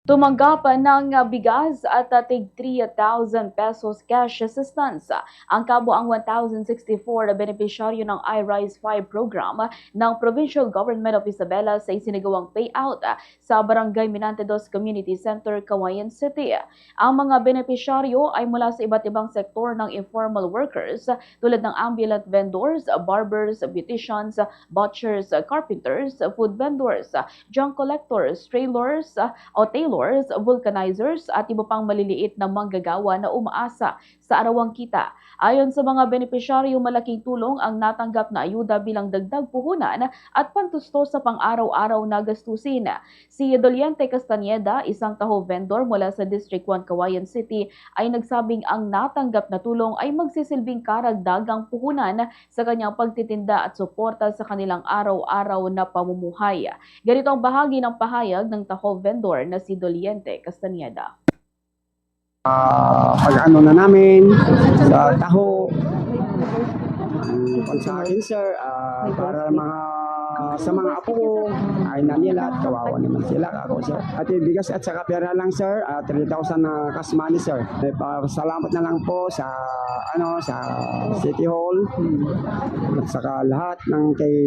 Tumanggap ng bigas at tig 3,000 pesos cash assistance ang kabuang 1,064 na benepisyaryo ng iRise 5 program ng Provincial Government of Isabela sa isinagawang payout sa Barangay Minante Dos Community Center, Cauayan City. Ang mga benepisyaryo ay mula sa iba't ibang sektor ng informal workers tulad ng ambulant vendors, barbers, beauticians, butchers, carpenters, food vendors, junk collectors, trailers, o tailors, vulcanizers at iba pang maliliit na manggagawa na umaasa sa arawang kita. Ayon sa mga benepisyaryo, malaking tulong ang natanggap na ayuda bilang dagdag puhunan at pantusto sa pang-araw-araw na gastusin. Si Doliente Castañeda, isang taho vendor mula sa District 1 Cauayan City, ay nagsabing ang natanggap na tulong ay magsisilbing karagdagang puhunan sa kanyang pagtitinda at suporta sa kanilang araw-araw na pamumuhay. Ganito ang bahagi ng pahayag ng taho vendor na si Doliente Castañeda. Pag-ano na namin sa taho, sa akin sir, para sa mga apo ko, ay na nila at kawawa naman sila ako sir. At bigas at saka pera lang sir, 3,000 na cash money sir. Salamat na lang po sa sa City Hall at saka lahat ng kay.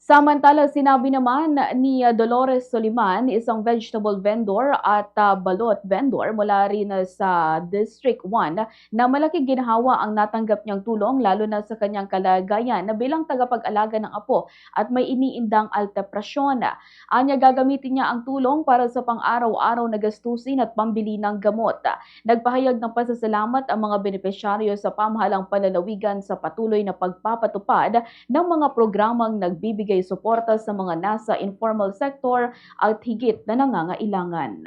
Samantala, sinabi naman ni Dolores Soliman, isang vegetable vendor at balot vendor mula rin sa District 1, na malaking ginhawa ang natanggap niyang tulong lalo na sa kanyang kalagayan na bilang tagapag-alaga ng apo at may iniindang alteprasyon. Anya, gagamitin niya ang tulong para sa pang-araw-araw na gastusin at pambili ng gamot. Nagpahayag ng pasasalamat ang mga benepisyaryo sa pamahalang panlalawigan sa patuloy na pagpapatupad ng mga programang nagbibigay suporta sa mga nasa informal sector at higit na nangangailangan.